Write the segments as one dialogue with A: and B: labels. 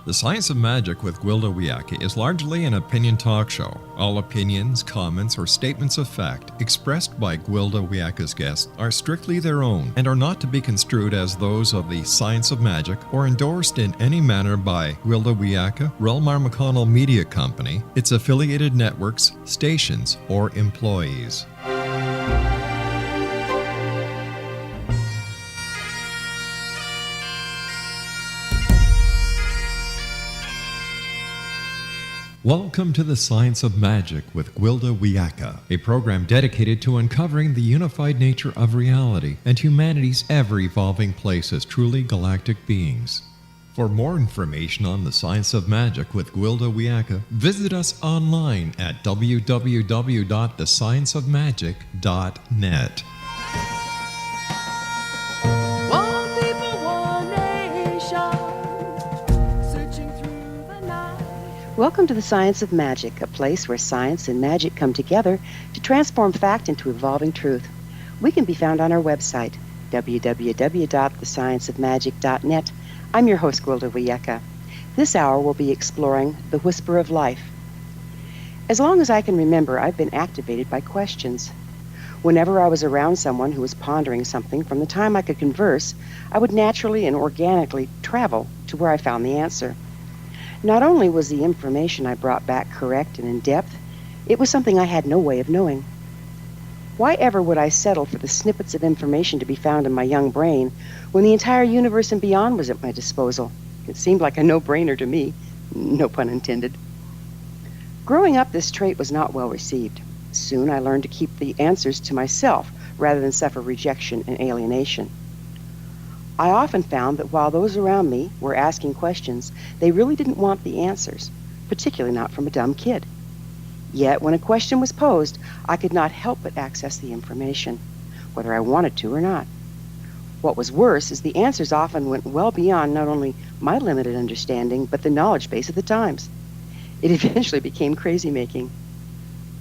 A: The Science of Magic with Gwilda Wiyaka is largely an opinion talk show. All opinions, comments, or statements of fact expressed by Gwilda Wiyaka's guests are strictly their own and are not to be construed as those of the Science of Magic or endorsed in any manner by Gwilda Wiyaka, Relmar McConnell Media Company, its affiliated networks, stations, or employees. Welcome to the Science of Magic with Gwilda Wiyaka, a program dedicated to uncovering the unified nature of reality and humanity's ever-evolving place as truly galactic beings. For more information on the Science of Magic with Gwilda Wiyaka, visit us online at www.thescienceofmagic.net.
B: Welcome to the Science of Magic, a place where science and magic come together to transform fact into evolving truth. We can be found on our website, www.thescienceofmagic.net. I'm your host, Gwilda Wiyaka. This hour we'll be exploring the whisper of life. As long as I can remember, I've been activated by questions. Whenever I was around someone who was pondering something, from the time I could converse, I would naturally and organically travel to where I found the answer. Not only was the information I brought back correct and in depth, it was something I had no way of knowing. Why ever would I settle for the snippets of information to be found in my young brain when the entire universe and beyond was at my disposal? It seemed like a no-brainer to me, no pun intended. Growing up, this trait was not well received. Soon I learned to keep the answers to myself rather than suffer rejection and alienation. I often found that while those around me were asking questions, they really didn't want the answers, particularly not from a dumb kid. Yet, when a question was posed, I could not help but access the information, whether I wanted to or not. What was worse is the answers often went well beyond not only my limited understanding, but the knowledge base of the times. It eventually became crazy-making.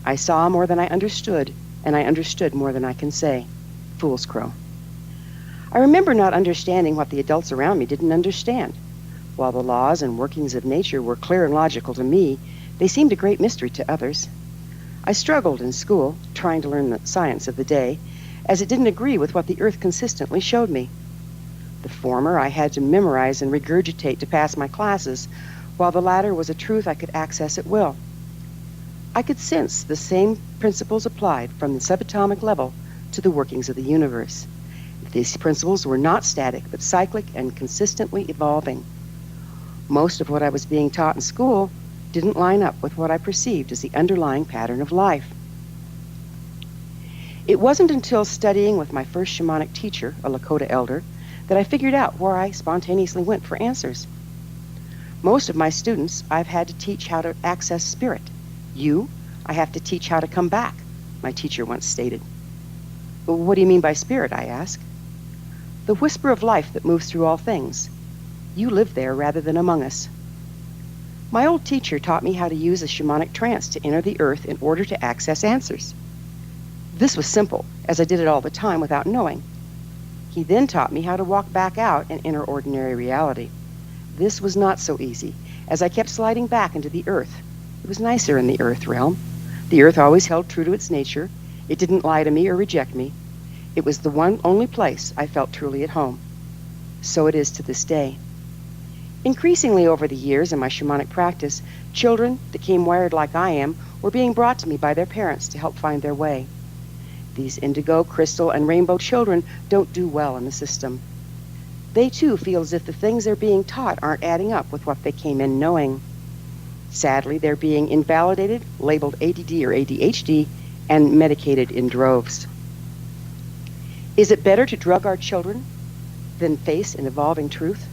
B: I saw more than I understood, and I understood more than I can say. Fool's crow. I remember not understanding what the adults around me didn't understand. While the laws and workings of nature were clear and logical to me, they seemed a great mystery to others. I struggled in school, trying to learn the science of the day, as it didn't agree with what the earth consistently showed me. The former I had to memorize and regurgitate to pass my classes, while the latter was a truth I could access at will. I could sense the same principles applied from the subatomic level to the workings of the universe. These principles were not static, but cyclic and consistently evolving. Most of what I was being taught in school didn't line up with what I perceived as the underlying pattern of life. It wasn't until studying with my first shamanic teacher, a Lakota elder, that I figured out where I spontaneously went for answers. Most of my students I've had to teach how to access spirit. You, I have to teach how to come back, my teacher once stated. What do you mean by spirit, I asked. The whisper of life that moves through all things. You live there rather than among us. My old teacher taught me how to use a shamanic trance to enter the earth in order to access answers. This was simple, as I did it all the time without knowing. He then taught me how to walk back out and enter ordinary reality. This was not so easy, as I kept sliding back into the earth. It was nicer in the earth realm. The earth always held true to its nature. It didn't lie to me or reject me. It was the one only place I felt truly at home. So it is to this day. Increasingly over the years in my shamanic practice, children that came wired like I am were being brought to me by their parents to help find their way. These indigo, crystal, and rainbow children don't do well in the system. They too feel as if the things they're being taught aren't adding up with what they came in knowing. Sadly, they're being invalidated, labeled ADD or ADHD, and medicated in droves. Is it better to drug our children than face an evolving truth?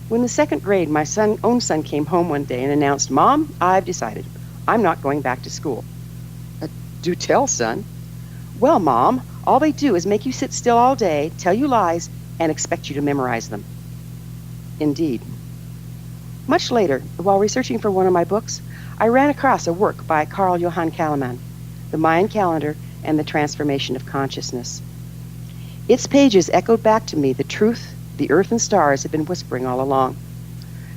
B: When the second grade, my own son came home one day and announced, "Mom, I've decided. I'm not going back to school." Do tell, son. Well, Mom, all they do is make you sit still all day, tell you lies, and expect you to memorize them. Indeed. Much later, while researching for one of my books, I ran across a work by JOHAN Calleman, The Mayan Calendar and the Transformation of Consciousness. Its pages echoed back to me the truth the earth and stars had been whispering all along.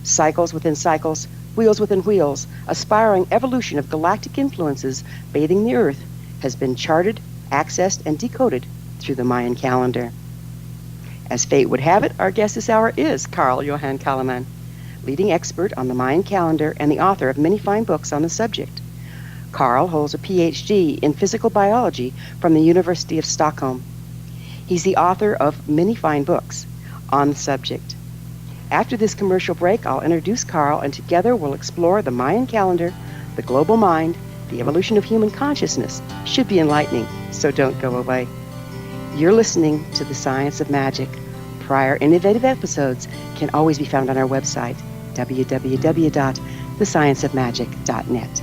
B: cycles within cycles, wheels within wheels, a spiraling evolution of galactic influences bathing the Earth has been charted, accessed, and decoded through the Mayan calendar. As fate would have it, our guest this hour is JOHAN CALLEMAN, leading expert on the Mayan calendar and the author of many fine books on the subject. Carl holds a Ph.D. in physical biology from the University of Stockholm. He's the author of many fine books on the subject. After this commercial break, I'll introduce Carl, and together we'll explore the Mayan calendar, the global mind, the evolution of human consciousness. Should be enlightening, so don't go away. You're listening to The Science of Magic. Prior innovative episodes can always be found on our website, www.thescienceofmagic.net.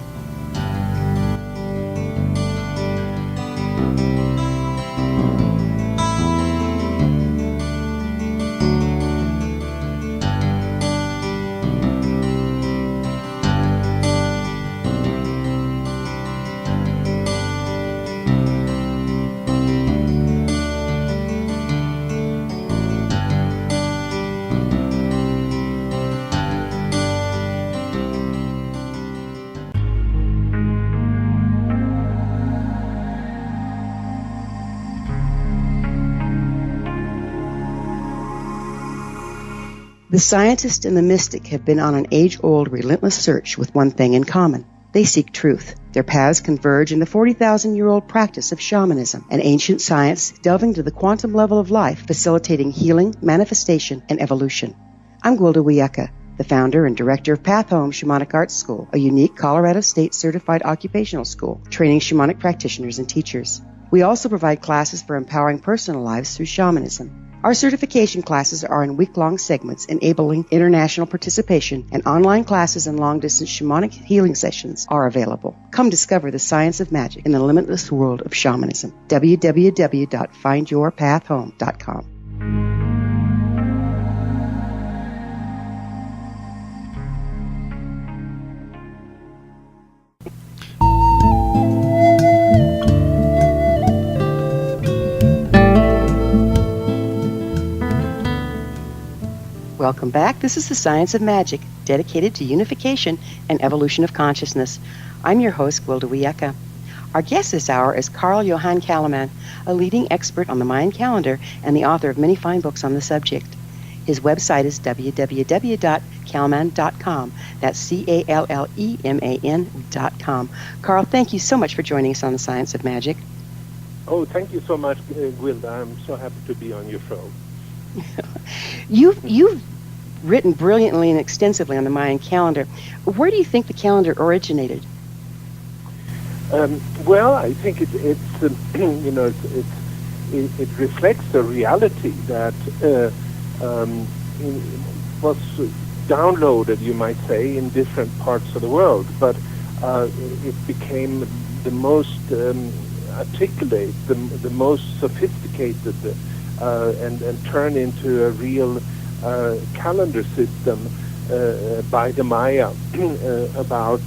B: The scientist and the mystic have been on an age-old, relentless search with one thing in common. They seek truth. Their paths converge in the 40,000-year-old practice of shamanism, an ancient science delving to the quantum level of life, facilitating healing, manifestation, and evolution. I'm Gwilda Wiyaka, the founder and director of Path Home Shamanic Arts School, a unique Colorado State certified occupational school training shamanic practitioners and teachers. We also provide classes for empowering personal lives through shamanism. Our certification classes are in week-long segments enabling international participation, and online classes and long-distance shamanic healing sessions are available. Come discover the science of magic in the limitless world of shamanism. www.findyourpathhome.com. Welcome back. This is The Science of Magic, dedicated to unification and evolution of consciousness. I'm your host, Gwilda Wiyaka. Our guest this hour is JOHAN CALLEMAN, a leading expert on the Mayan calendar and the author of many fine books on the subject. His website is www.calleman.com. That's CALLEMAN.com. Carl, thank you so much for joining us on The Science of Magic.
C: Oh, thank you so much, Gwilda. I'm so happy to be on your show.
B: You've written brilliantly and extensively on the Mayan calendar. Where do you think the calendar originated?
C: Well, I think it reflects a reality that was downloaded, you might say, in different parts of the world, but it became the most articulate, the most sophisticated, and turned into a real calendar system by the Maya about,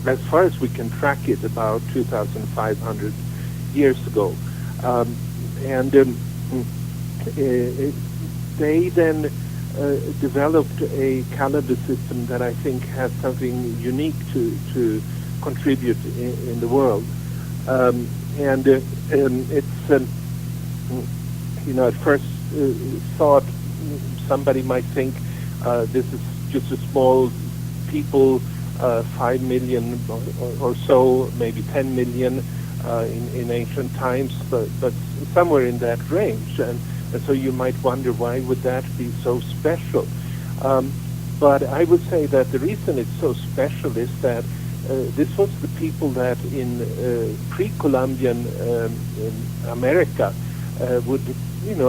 C: as far as we can track it, about 2,500 years ago. They then developed a calendar system that I think has something unique to contribute in the world. At first thought somebody might think this is just a small people, 5 million or so, maybe 10 million in ancient times, but somewhere in that range. And so you might wonder, why would that be so special? But I would say that the reason it's so special is that this was the people that in pre-Columbian America would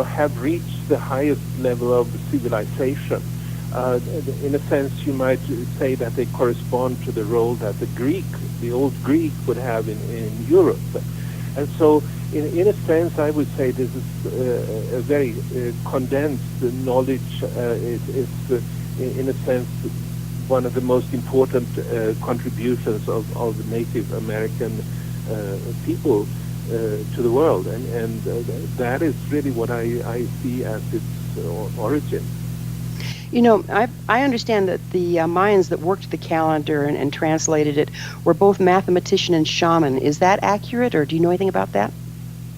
C: have reached the highest level of civilization. In a sense, you might say that they correspond to the role that the old Greek would have in Europe. And so, in a sense, I would say this is a very condensed knowledge. It's in a sense, one of the most important contributions of the Native American people to the world, and that is really what I see as its origin.
B: You know, I understand that the Mayans that worked the calendar and translated it were both mathematician and shaman. Is that accurate, or do you know anything about that?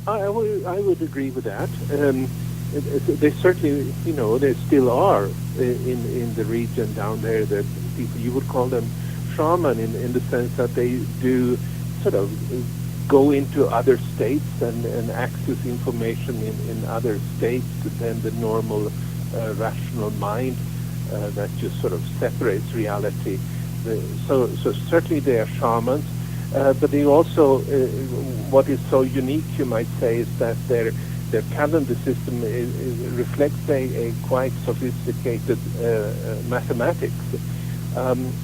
C: I would agree with that. They certainly, they still are in the region down there. That people, you would call them shaman in the sense that they do sort of go into other states and access information in other states than the normal rational mind that just sort of separates reality. So certainly they are shamans. But they also, what is so unique, you might say, is that their calendar system reflects a quite sophisticated mathematics.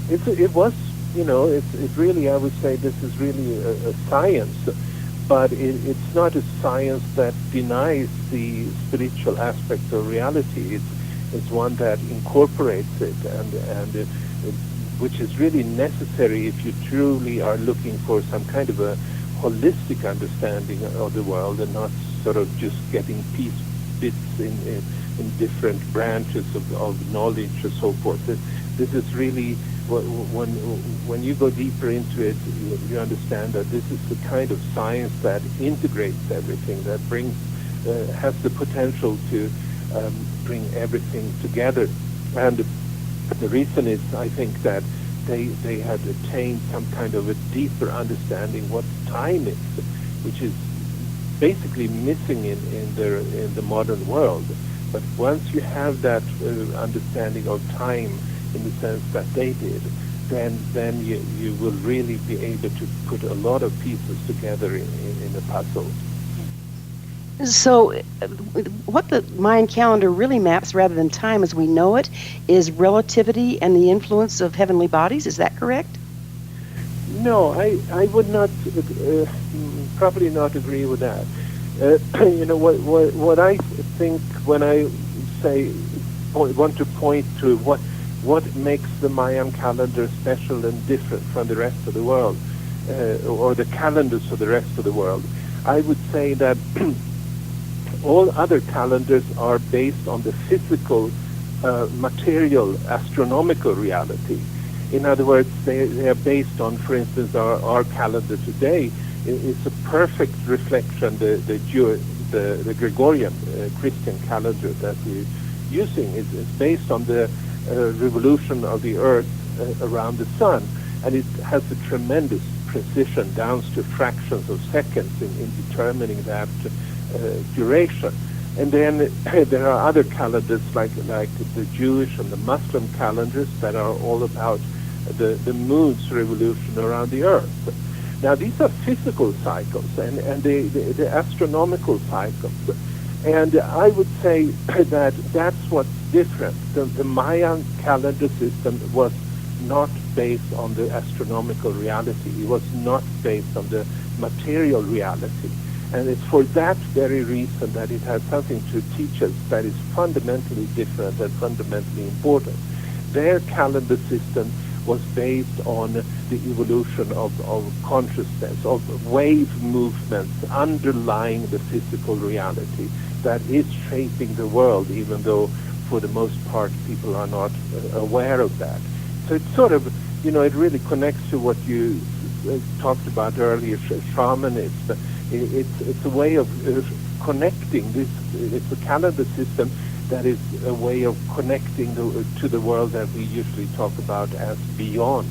C: It was, it really, I would say, this is really a science, but it's not a science that denies the spiritual aspects of reality. It's one that incorporates it and which is really necessary if you truly are looking for some kind of a holistic understanding of the world and not sort of just getting bits in different branches of knowledge or so forth. This is really, when you go deeper into it, you understand that this is the kind of science that integrates everything, that has the potential to bring everything together. And the reason is, I think, that they had attained some kind of a deeper understanding what time is, which is basically missing in the modern world. But once you have that understanding of time in the sense that they did, then you will really be able to put a lot of pieces together in a puzzle.
B: So, what the Mayan calendar really maps, rather than time as we know it, is relativity and the influence of heavenly bodies. Is that correct?
C: No, I would not, probably not agree with that. What I think when I want to point to what makes the Mayan calendar special and different from the rest of the world, or the calendars of the rest of the world, I would say that all other calendars are based on the physical, material, astronomical reality. In other words, they are based on, for instance, our calendar today is a perfect reflection, the Gregorian Christian calendar that we're using is based on the revolution of the Earth around the Sun, and it has a tremendous precision down to fractions of seconds in determining that duration. And then there are other calendars like the Jewish and the Muslim calendars that are all about the moon's revolution around the Earth. Now these are physical cycles and the astronomical cycles. And I would say that that's what's different. The Mayan calendar system was not based on the astronomical reality. It was not based on the material reality. And it's for that very reason that it has something to teach us that is fundamentally different and fundamentally important. Their calendar system was based on the evolution of consciousness, of wave movements underlying the physical reality that is shaping the world, even though for the most part people are not aware of that. So it's sort of, it really connects to what you talked about earlier, shamanism. It's a way of connecting this. It's a calendar system that is a way of connecting to the world that we usually talk about as beyond.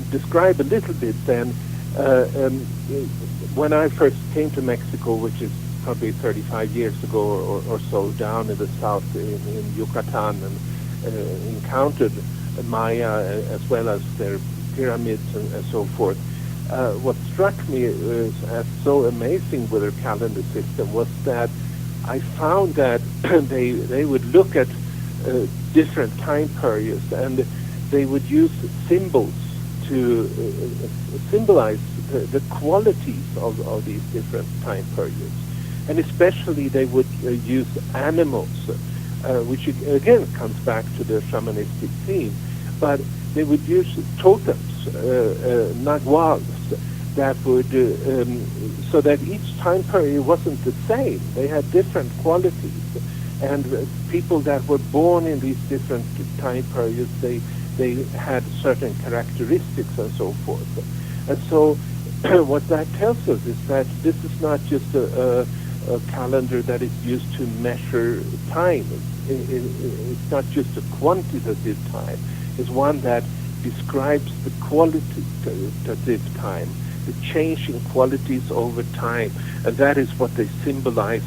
C: Describe a little bit then. When I first came to Mexico, which is probably 35 years ago or so, down in the south in Yucatan, and encountered Maya as well as their pyramids and so forth. What struck me as so amazing with their calendar system was that I found that they would look at different time periods and they would use symbols to symbolize the qualities of these different time periods. And especially they would use animals, which again comes back to the shamanistic theme, but they would use totems, naguals, that would, so that each time period wasn't the same. They had different qualities. And people that were born in these different time periods, they had certain characteristics and so forth. And so what that tells us is that this is not just a calendar that is used to measure time. It's not just a quantitative time. It's one that describes the qualitative time, the changing qualities over time. And that is what they symbolize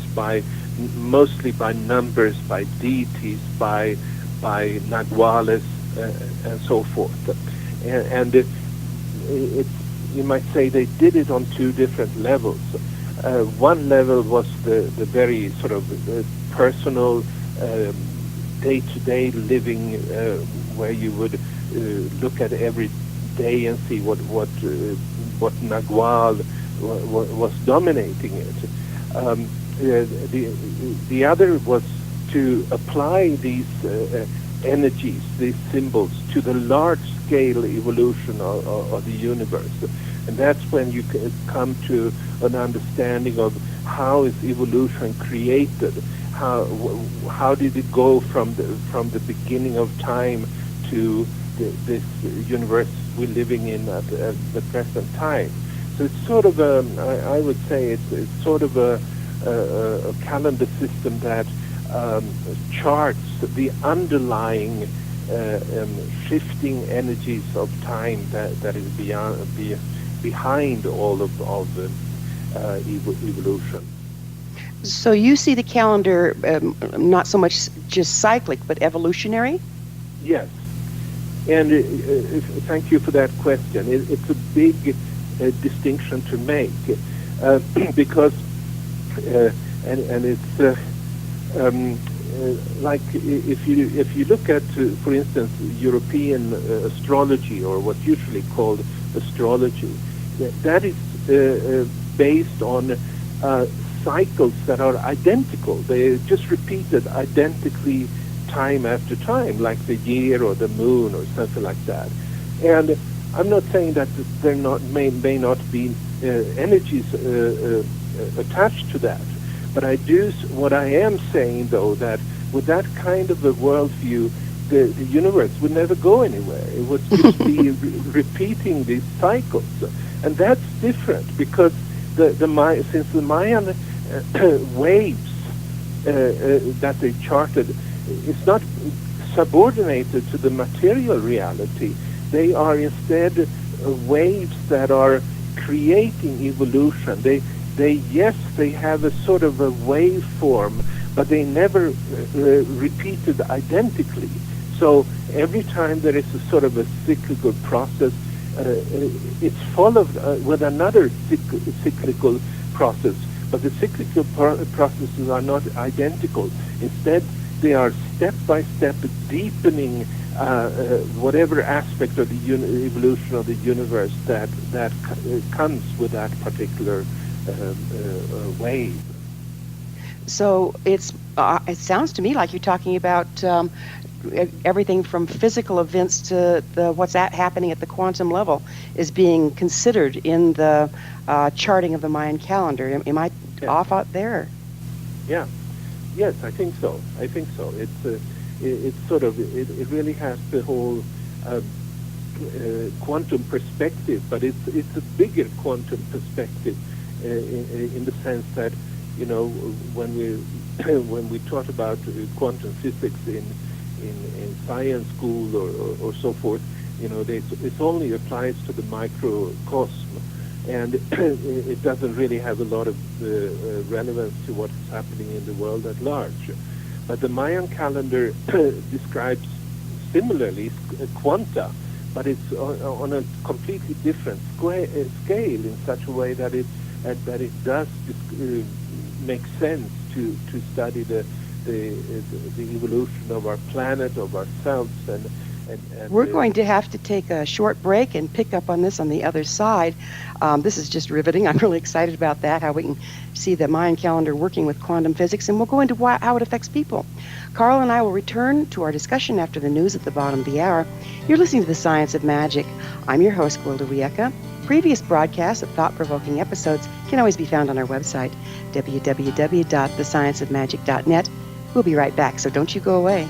C: mostly by numbers, by deities, by naguales, and so forth. And you might say they did it on two different levels. One level was the very sort of personal, day-to-day living, where you would look at every day and see what nagual was dominating it. The other was to apply these energies, these symbols, to the large-scale evolution of the universe. And that's when you come to an understanding of how is evolution created, how did it go from the beginning of time to this universe we're living in at the present time. So it's sort of I would say it's sort of a calendar system that charts the underlying shifting energies of time that is behind all of evolution.
B: So you see the calendar not so much just cyclic, but evolutionary?
C: Yes. And thank you for that question. It's a big distinction to make because and it's like if you look at, for instance, European astrology, or what's usually called astrology, that is based on cycles that are identical. They just repeated identically time after time, like the year or the moon or something like that. And I'm not saying that there may not be energies attached to that, but what I am saying, though, that with that kind of a worldview, the universe would never go anywhere. It would just be repeating these cycles, and that's different because since the Mayan waves that they charted, it's not subordinated to the material reality. They are instead waves that are creating evolution. They have a sort of a waveform, but they never repeated identically. So every time there is a sort of a cyclical process, it's followed with another cyclical process, but the cyclical processes are not identical. Instead, they are step-by-step deepening whatever aspect of the evolution of the universe that comes with that particular wave.
B: So it sounds to me like you're talking about everything from physical events to what's happening at the quantum level is being considered in the charting of the Mayan calendar. Am I off out there?
C: Yeah. Yes, I think so. It's sort of it really has the whole quantum perspective, but it's a bigger quantum perspective in the sense that, you know, when we taught about quantum physics in science school or so forth, you know, it only applies to the microcosm, and it doesn't really have a lot of relevance to what is happening in the world at large. But the Mayan calendar describes similarly quanta, but it's on a completely different scale in such a way that it does make sense to study the evolution of our planet, of ourselves, and
B: we're going to have to take a short break and pick up on this on the other side. This is just riveting. I'm really excited about that, how we can see the Mayan calendar working with quantum physics, and we'll go into how it affects people. Carl and I will return to our discussion after the news at the bottom of the hour. You're listening to The Science of Magic. I'm your host, Gwilda Wiyaka. Previous broadcasts of thought-provoking episodes can always be found on our website, www.thescienceofmagic.net. We'll be right back, so don't you go away.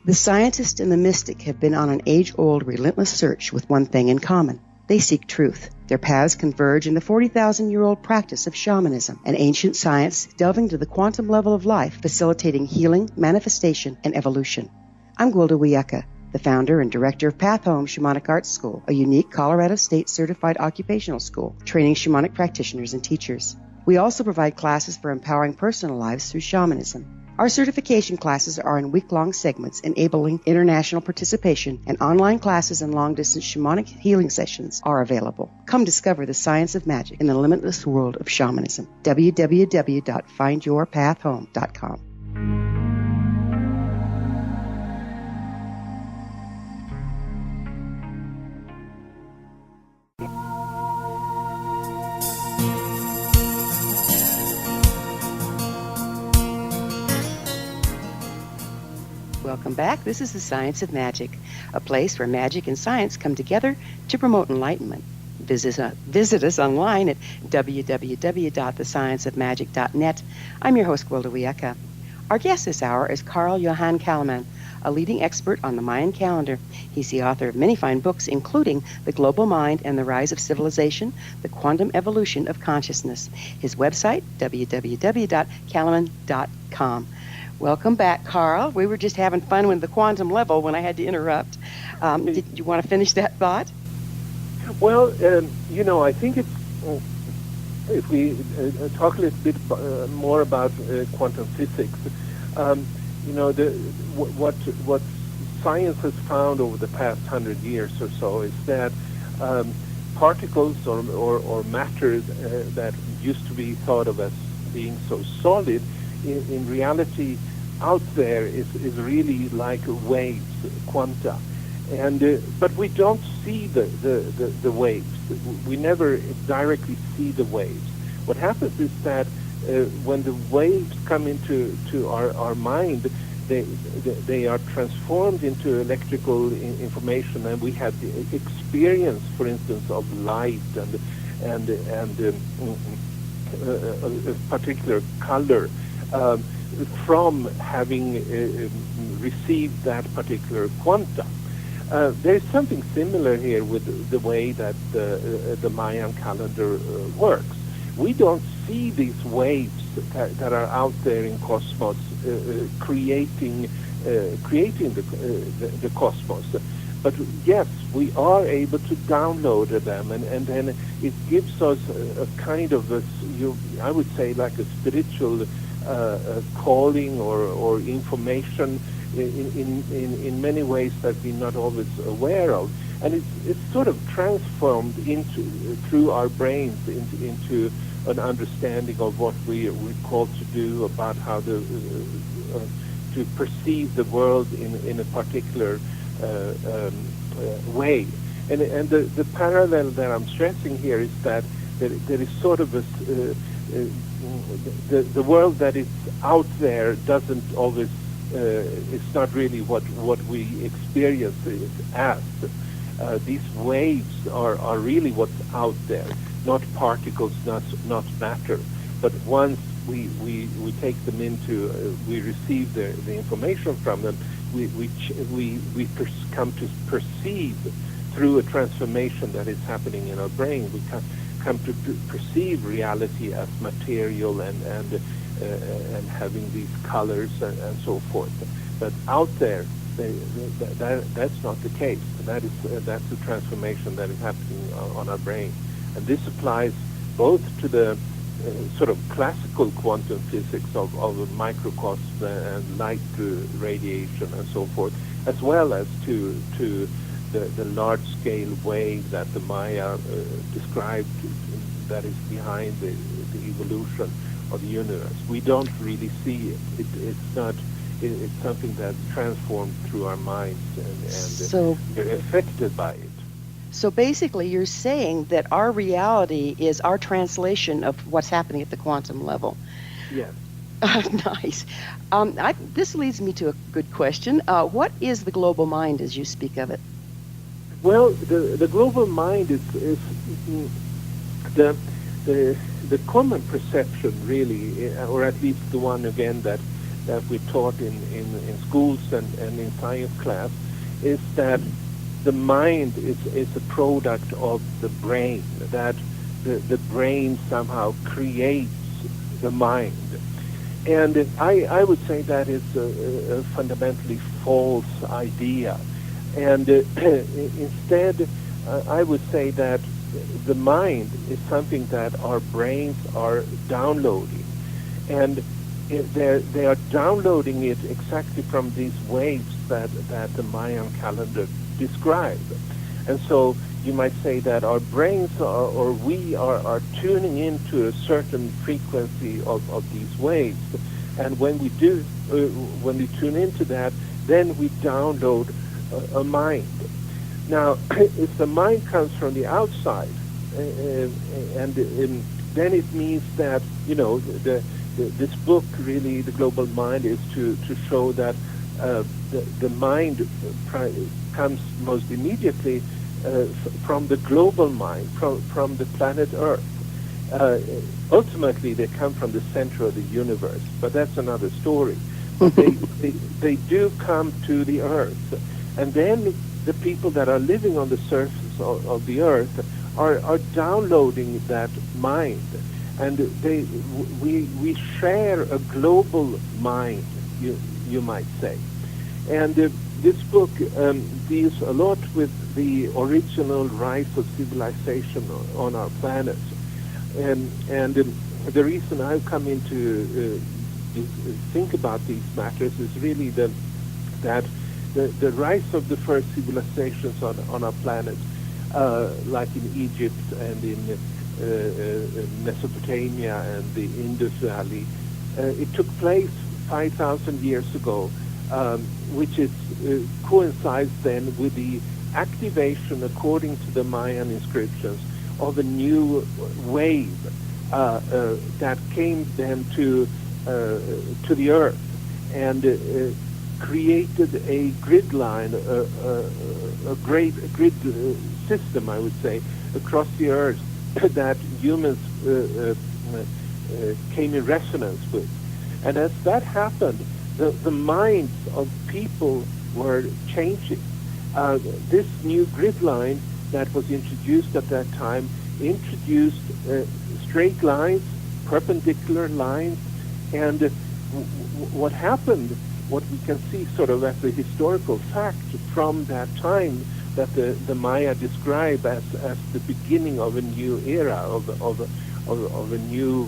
B: The scientist and the mystic have been on an age-old, relentless search with one thing in common. They seek truth. Their paths converge in the 40,000-year-old practice of shamanism, an ancient science delving to the quantum level of life, facilitating healing, manifestation, and evolution. I'm Gwilda Wiyaka, the founder and director of Path Home Shamanic Arts School, a unique Colorado State certified occupational school training shamanic practitioners and teachers. We also provide classes for empowering personal lives through shamanism. Our certification classes are in week-long segments enabling international participation, and online classes and long-distance shamanic healing sessions are available. Come discover the science of magic in the limitless world of shamanism. www.findyourpathhome.com. Welcome back. This is the Science of Magic, a place where magic and science come together to promote enlightenment. Visit us online at www.thescienceofmagic.net. I'm your host, Gwilda Wiyaka. Our guest this hour is JOHAN Calleman, a leading expert on the Mayan calendar. He's the author of many fine books, including The Global Mind and the Rise of Civilization, The Quantum Evolution of Consciousness. His website, www.calleman.com. Welcome back, Carl. We were just having fun with the quantum level when I had to interrupt. Did you want to finish that thought?
C: Well, I think it's, if we talk a little bit more about quantum physics, what science has found over the past 100 years or so is that particles or matter that used to be thought of as being so solid, in reality, out there is really like waves, quanta, but we don't see the waves. We never directly see the waves. What happens is that when the waves come into our mind, they are transformed into electrical information, and we have the experience, for instance, of light and a particular color. From having received that particular quanta. There's something similar here with the way that the Mayan calendar works. We don't see these waves that are out there in cosmos creating the cosmos. But yes, we are able to download them, and then it gives us a kind of I would say like a spiritual calling or information in many ways that we're not always aware of, and it's sort of transformed through our brains into an understanding of what we're called to do, about how to perceive the world in a particular way. And the parallel that I'm stressing here is that there is sort of the world that is out there doesn't always, it's not really what we experience it as. These waves are really what's out there, not particles, not matter. But once we take them we receive the information from them, we come to perceive through a transformation that is happening in our brain. We come to perceive reality as material and having these colors and so forth. But out there, that's not the case. That's the transformation that is happening on our brain, and this applies both to the sort of classical quantum physics of a microcosm and light radiation and so forth, as well as to the large-scale wave that the Maya described that is behind the evolution of the universe. We don't really see it. It's not it's something that's transformed through our minds, and
B: So,
C: we're affected by it.
B: so basically, you're saying that our reality is our translation of what's happening at the quantum level.
C: Yes.
B: Nice. This leads me to a good question. What is the global mind as you speak of it?
C: Well, the global mind is the the common perception, really, or at least the one again that we taught in schools and in science class, is that the mind is a product of the brain, that the brain somehow creates the mind. And I would say that is a fundamentally false idea. And instead, I would say that the mind is something that our brains are downloading. And they are downloading it exactly from these waves that the Mayan calendar describe. And so you might say that our brains we are tuning into a certain frequency of these waves. And when we tune into that, then we download a mind. Now, if the mind comes from the outside, then it means that, this book, really, The Global Mind, is to show that the mind comes most immediately from the global mind, from the planet Earth. Ultimately, they come from the center of the universe, but that's another story. But they do come to the Earth. And then the people that are living on the surface of the Earth are downloading that mind. And we share a global mind, you might say. And this book deals a lot with the original rise of civilization on our planet. And the reason I've come into think about these matters is really that the rise of the first civilizations on our planet, like in Egypt and in Mesopotamia and the Indus Valley, it took place 5,000 years ago, which coincides then with the activation, according to the Mayan inscriptions, of a new wave that came then to the Earth and created a grid line, a grid system, I would say, across the Earth that humans came in resonance with. And as that happened, the minds of people were changing. This new grid line that was introduced at that time introduced straight lines, perpendicular lines, and what happened, what we can see sort of as a historical fact from that time that the Maya describe as the beginning of a new era, of a new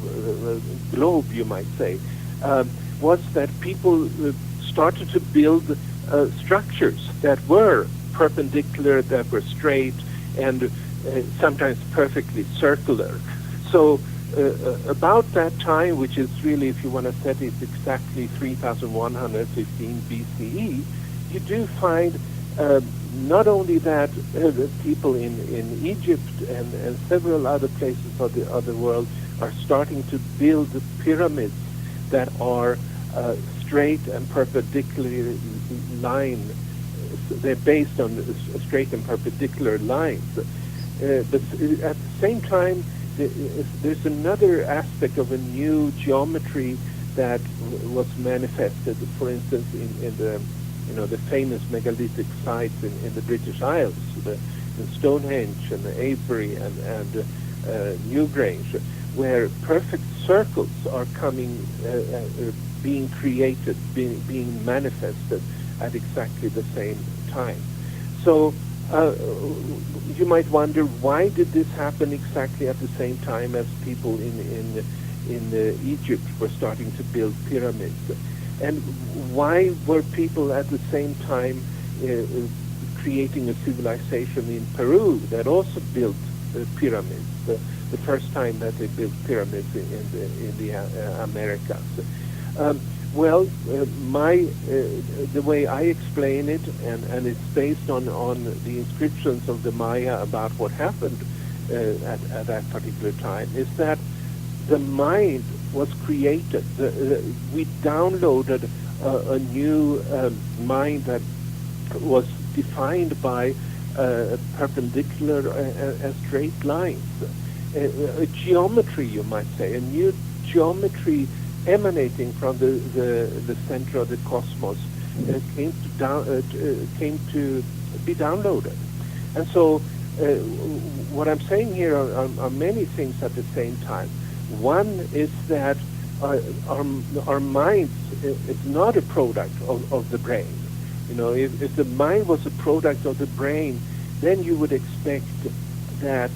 C: globe, you might say, was that people started to build structures that were perpendicular, that were straight, and sometimes perfectly circular. So about that time, which is really, if you want to set it exactly 3115 BCE, you do find not only that people in Egypt and several other places of the world are starting to build pyramids that are straight and perpendicular line. They're based on straight and perpendicular lines. But at the same time, there's another aspect of a new geometry that was manifested. For instance, in the famous megalithic sites in the British Isles, in Stonehenge and Avebury and Newgrange, where perfect circles are being created, being manifested at exactly the same time. So you might wonder, why did this happen exactly at the same time as people in Egypt were starting to build pyramids? And why were people at the same time creating a civilization in Peru that also built pyramids? The first time that they built pyramids in the Americas. Well, the way I explain it, and it's based on the inscriptions of the Maya about what happened at that particular time, is that the mind was created. We downloaded a new mind that was defined by perpendicular and straight lines, a geometry, you might say, a new geometry emanating from the center of the cosmos came to be downloaded. And so what I'm saying here are many things at the same time. One is that our minds is not a product of the brain. You know, if the mind was a product of the brain, then you would expect that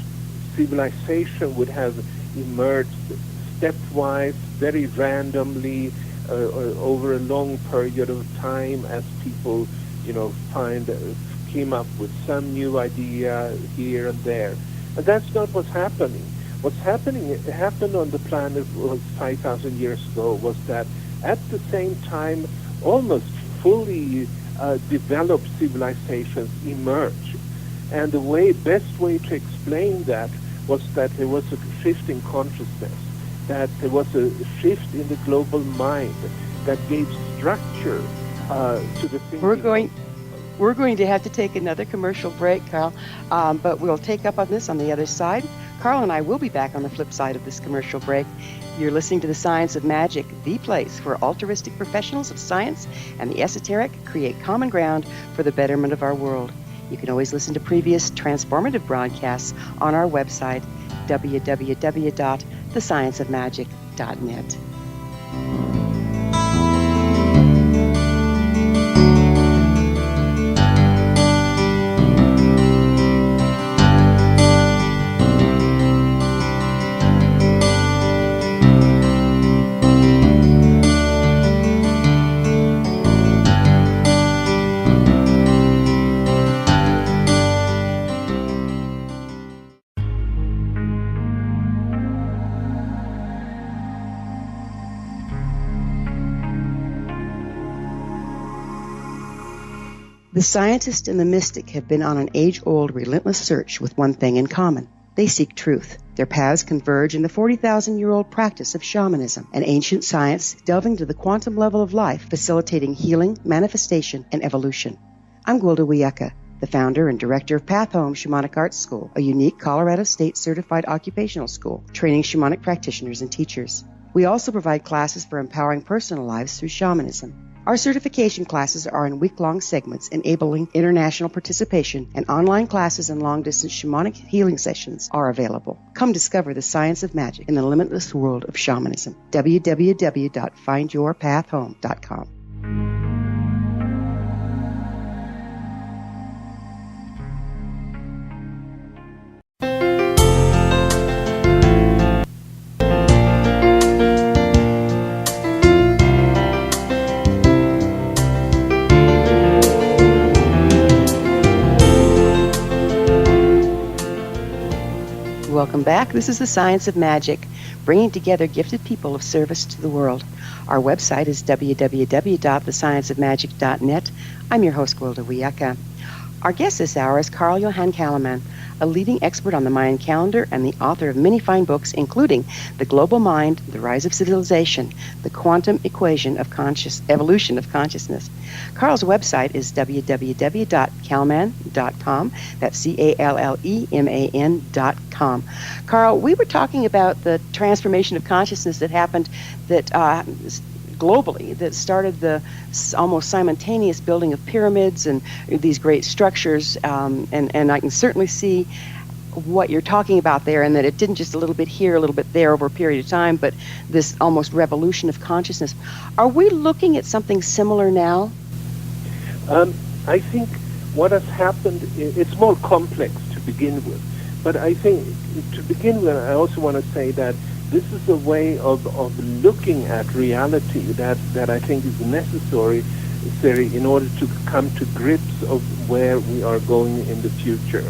C: civilization would have emerged stepwise, very randomly, over a long period of time, as people, you know, came up with some new idea here and there. And that's not what's happening. What's happening, it happened on the planet 5,000 years ago, was that at the same time, almost fully developed civilizations emerged. And the best way to explain that was that there was a shift in consciousness, that there was a shift in the global mind that gave structure to the thinking.
B: We're going to have to take another commercial break, Carl, but we'll take up on this on the other side. Carl and I will be back on the flip side of this commercial break. You're listening to The Science of Magic, the place where altruistic professionals of science and the esoteric create common ground for the betterment of our world. You can always listen to previous transformative broadcasts on our website, www.thescienceofmagic.net. The scientist and the mystic have been on an age-old, relentless search with one thing in common. They seek truth. Their paths converge in the 40,000-year-old practice of shamanism, an ancient science delving to the quantum level of life, facilitating healing, manifestation, and evolution. I'm Gwilda Wiyaka, the founder and director of Path Home Shamanic Arts School, a unique Colorado State certified occupational school training shamanic practitioners and teachers. We also provide classes for empowering personal lives through shamanism. Our certification classes are in week-long segments enabling international participation, and online classes and long-distance shamanic healing sessions are available. Come discover the science of magic in the limitless world of shamanism. www.findyourpathhome.com. Welcome back. This is The Science of Magic, bringing together gifted people of service to the world. Our website is www.thescienceofmagic.net. I'm your host, Gwilda Wiyaka. Our guest this hour is JOHAN CALLEMAN, a leading expert on the Mayan calendar and the author of many fine books, including The Global Mind, The Rise of Civilization, The Quantum Equation of Evolution of Consciousness. Carl's website is www.calleman.com. That's CALLEMAN.com. Carl, we were talking about the transformation of consciousness that happened globally, that started the almost simultaneous building of pyramids and these great structures, and I can certainly see what you're talking about there, and that it didn't just a little bit here, a little bit there over a period of time, but this almost revolution of consciousness. Are we looking at something similar now?
C: I think what has happened, it's more complex to begin with, but I think to begin with, I also want to say that this is a way of looking at reality that I think is necessary in order to come to grips of where we are going in the future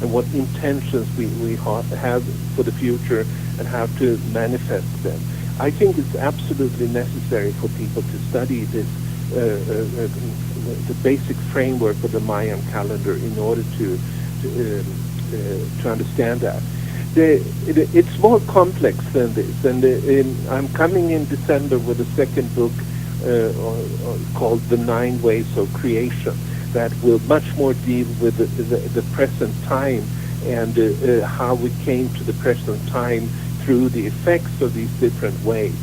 C: and what intentions we have for the future and how to manifest them. I think it's absolutely necessary for people to study this, the basic framework of the Mayan calendar in order to understand that. It's more complex than this, and I'm coming in December with a second book called The 9 Ways of Creation that will much more deal with the present time and how we came to the present time through the effects of these different ways.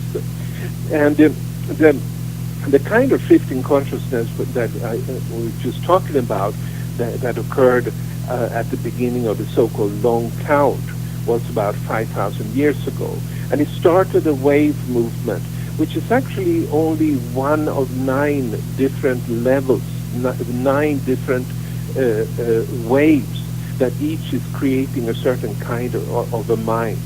C: And the kind of shift in consciousness that I was just talking about that occurred at the beginning of the so-called long count was about 5,000 years ago. And it started a wave movement, which is actually only one of 9 different levels, 9 different waves that each is creating a certain kind of a mind.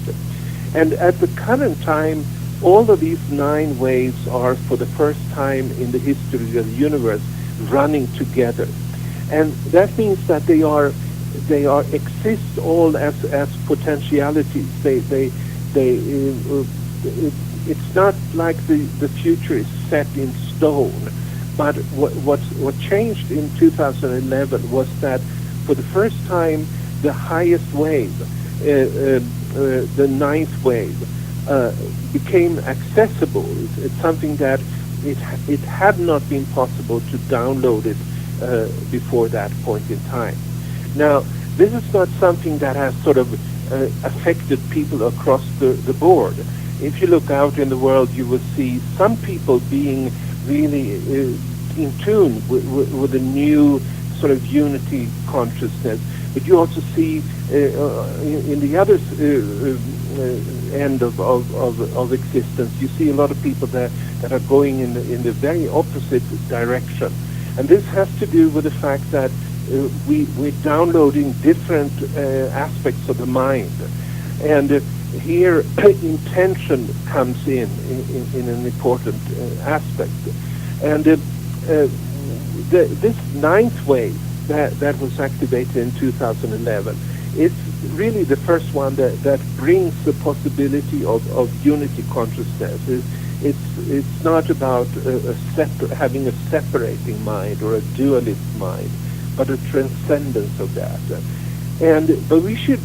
C: And at the current time, all of these 9 waves are, for the first time in the history of the universe, running together. And that means that they exist all as potentialities. It's not like the future is set in stone. But what changed in 2011 was that for the first time, the highest wave, the 9th wave, became accessible. It's something that it had not been possible to download it before that point in time. Now, this is not something that has sort of affected people across the board. If you look out in the world, you will see some people being really in tune with a new sort of unity consciousness. But you also see in the other end of existence, you see a lot of people that are going in the very opposite direction. And this has to do with the fact that we're downloading different aspects of the mind. And here intention comes in an important aspect. And this 9th wave that was activated in 2011, it's really the first one that brings the possibility of unity consciousness. It's not about having a separating mind or a dualist mind, but a transcendence of that. But we should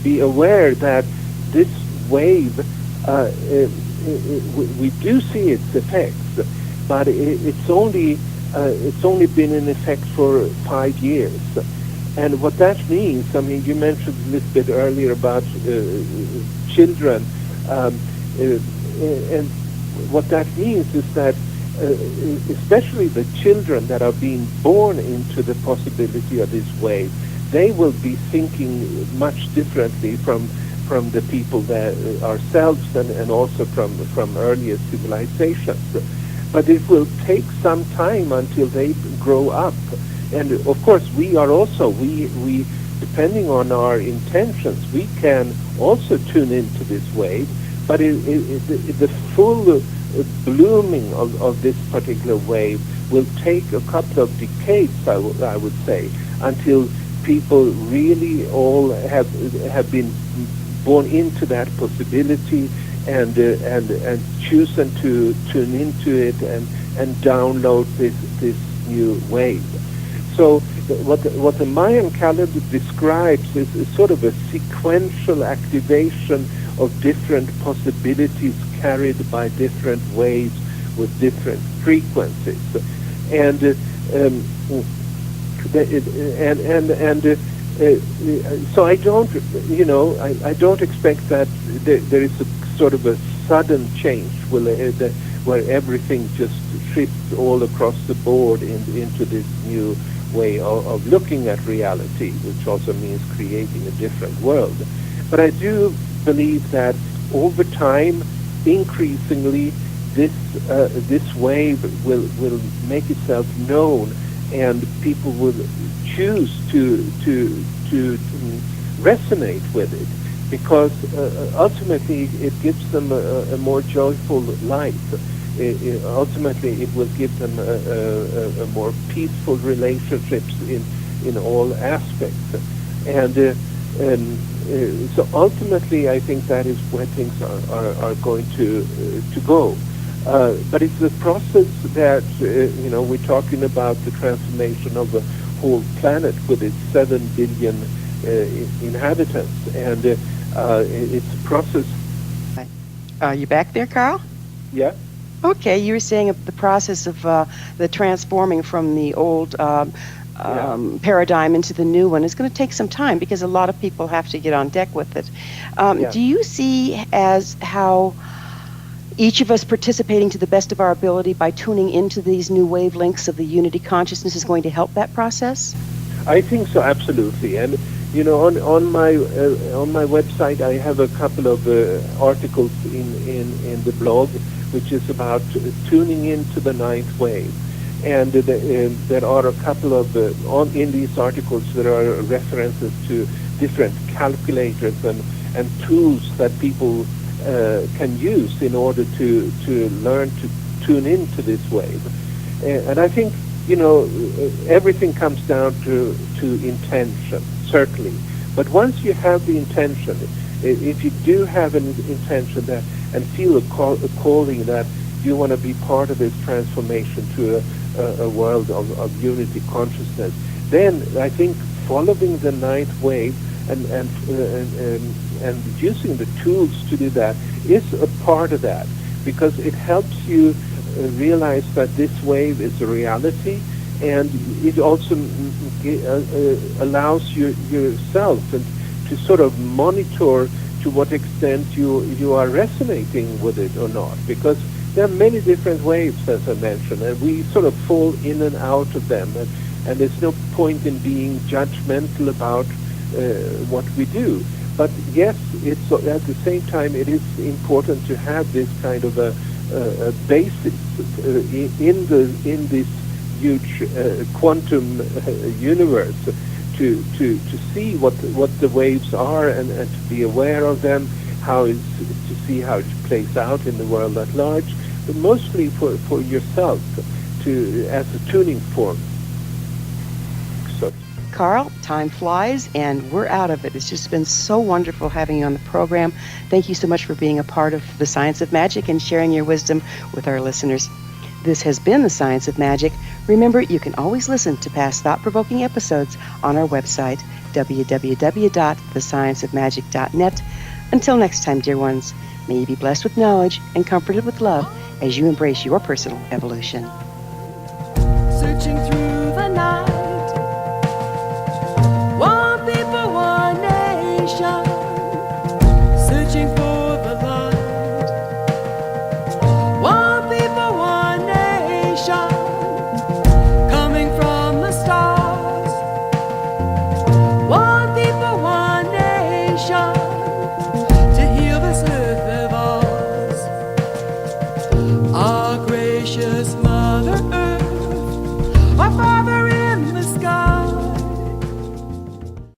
C: be aware that this wave, we do see its effects, but it's only been in effect for 5 years. And what that means, I mean, you mentioned a little bit earlier about children, and what that means is that especially the children that are being born into the possibility of this wave, they will be thinking much differently from the people that ourselves and also from earlier civilizations. But it will take some time until they grow up. And of course, we are also, we depending on our intentions, we can also tune into this wave, but the full blooming of this particular wave will take a couple of decades, I would say, until people really all have been born into that possibility and chosen to tune into it and download this new wave. So what the Mayan calendar describes is sort of a sequential activation of different possibilities carried by different waves with different frequencies. And so I don't expect that there is a sort of a sudden change where everything just shifts all across the board into this new way of looking at reality, which also means creating a different world. But I do believe that over time, increasingly, this wave will make itself known, and people will choose to resonate with it, because ultimately it gives them a more joyful life. Ultimately, it will give them a more peaceful relationships in all aspects. And so ultimately, I think that is where things are going to go. But it's a process that, we're talking about the transformation of the whole planet with its 7 billion inhabitants, and it's a process.
B: You back there, Carl?
C: Yeah.
B: Okay, you were saying the process of the transforming from the old paradigm into the new one is going to take some time because a lot of people have to get on deck with it. Do you see as how each of us participating to the best of our ability by tuning into these new wavelengths of the unity consciousness is going to help that process?
C: I think so, absolutely. And on my website, I have a couple of articles in the blog, which is about tuning into the ninth wave. And there are a couple of in these articles there are references to different calculators and tools that people can use in order to learn to tune into this wave. And I think everything comes down to intention, certainly. But once you have the intention, if you do have an intention that and feel a calling that you want to be part of this transformation to a world of unity consciousness, then I think following the ninth wave and using the tools to do that is a part of that, because it helps you realize that this wave is a reality, and it also allows yourself to sort of monitor to what extent you are resonating with it or not, because there are many different waves, as I mentioned, and we sort of fall in and out of them, and there's no point in being judgmental about what we do. But yes, it's at the same time it is important to have this kind of a basis in this huge quantum universe to see what the waves are and to be aware of them, to see how it plays out in the world at large, but mostly for yourself as a tuning form. So,
B: Carl, time flies and we're out of it. It's just been so wonderful having you on the program. Thank you so much for being a part of the Science of Magic and sharing your wisdom with our listeners. This has been the Science of Magic. Remember, you can always listen to past thought-provoking episodes on our website, www.thescienceofmagic.net. Until next time, dear ones, may you be blessed with knowledge and comforted with love as you embrace your personal evolution.
D: Searching through the night, one people, one nation, searching for the light. One people, one nation, coming from the stars. One people, one nation, to heal this earth of ours. Our gracious Mother Earth, our Father